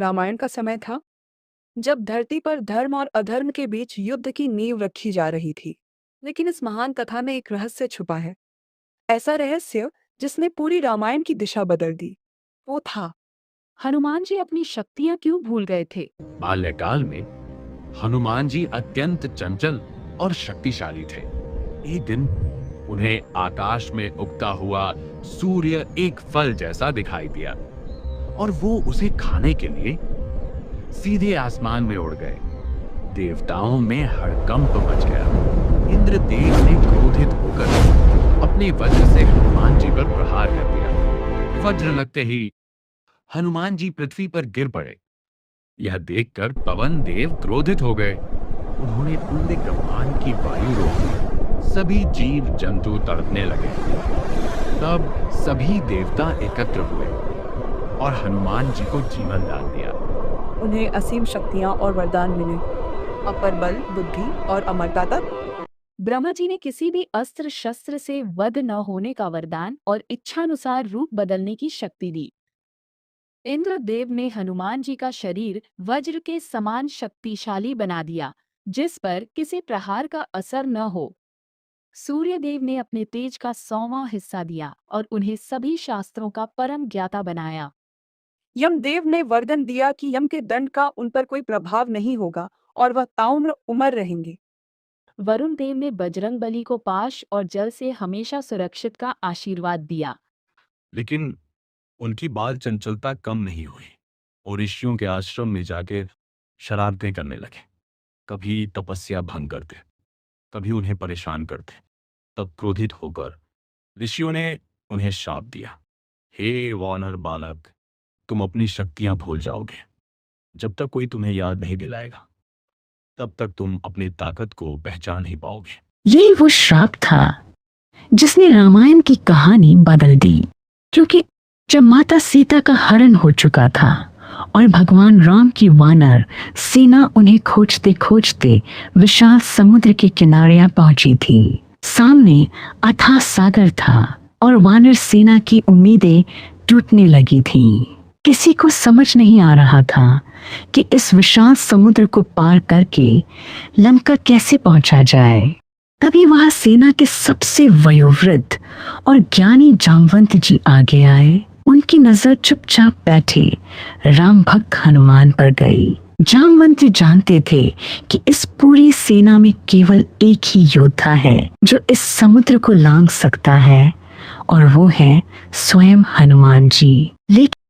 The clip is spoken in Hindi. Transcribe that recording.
रामायण का समय था, जब धरती पर धर्म और अधर्म के बीच युद्ध की नींव रखी जा रही थी। लेकिन इस महान कथा में एक रहस्य छुपा है, ऐसा रहस्य जिसने पूरी रामायण की दिशा बदल दी। वो था, हनुमान जी अपनी शक्तियां क्यों भूल गए थे। बाल्यकाल में हनुमान जी अत्यंत चंचल और शक्तिशाली थे। एक दिन उन्हें आकाश में उगता हुआ सूर्य एक फल जैसा दिखाई दिया और वो उसे खाने के लिए सीधे आसमान में उड़ गए। देवताओं में हड़कंप मच गया। इंद्रदेव ने क्रोधित होकर अपने वज्र से हनुमान जी पर प्रहार कर दिया। वज्र लगते ही हनुमान जी पृथ्वी पर गिर पड़े। यह देखकर पवन देव क्रोधित हो गए। उन्होंने पूरे ब्रह्मांड की वायु रोक दी। सभी जीव जंतु तड़पने लगे। तब सभी देवता एकत्र हुए और हनुमान जी को जीवन दान दिया। उन्हें असीम शक्तियां और वरदान मिले, अपर बल, बुद्धि और अमरता तक। ब्रह्मा जी ने किसी भी अस्त्र शस्त्र से वध न होने का वरदान और इच्छानुसार रूप बदलने की शक्ति दी। इंद्रदेव ने हनुमान जी का शरीर वज्र के समान शक्तिशाली बना दिया, जिस पर किसी प्रहार का असर न हो। सूर्यदेव ने अपने तेज का 100वां हिस्सा दिया और उन्हें सभी शास्त्रों का परम ज्ञाता बनाया। यमदेव ने वरदान दिया कि यम के दंड का उन पर कोई प्रभाव नहीं होगा और वह ताउम्र उमर रहेंगे। वरुण देव ने बजरंगबली को पाश और जल से हमेशा सुरक्षित का आशीर्वाद दिया। लेकिन उनकी बाल चंचलता कम नहीं हुई और ऋषियों के आश्रम में जाकर शरारतें करने लगे। कभी तपस्या भंग करते, कभी उन्हें परेशान करते। तब क्रोधित होकर ऋषियों ने उन्हें शाप दिया, हे वानर बालक, तुम अपनी शक्तियां भूल जाओगे। जब तक कोई तुम्हें याद नहीं दिलाएगा, तब तक तुम अपनी ताकत को पहचान नहीं पाओगे। यही वो श्राप था जिसने रामायण की कहानी बदल दी, क्योंकि जब माता सीता का हरण हो चुका था और भगवान राम की वानर सेना उन्हें खोजते खोजते विशाल समुद्र के किनारे पहुंची थी। सामने अथाह सागर था और वानर सेना की उम्मीदें टूटने लगी थीं। किसी को समझ नहीं आ रहा था कि इस विशाल समुद्र को पार करके लंका कैसे पहुंचा जाए। तभी वहां सेना के सबसे वयोवृद्ध और ज्ञानी जामवंत जी आगे आए। उनकी नजर चुपचाप बैठे राम भक्त हनुमान पर गई। जामवंत जानते थे कि इस पूरी सेना में केवल एक ही योद्धा है जो इस समुद्र को लांघ सकता है, और वो है स्वयं हनुमान जी। लेकिन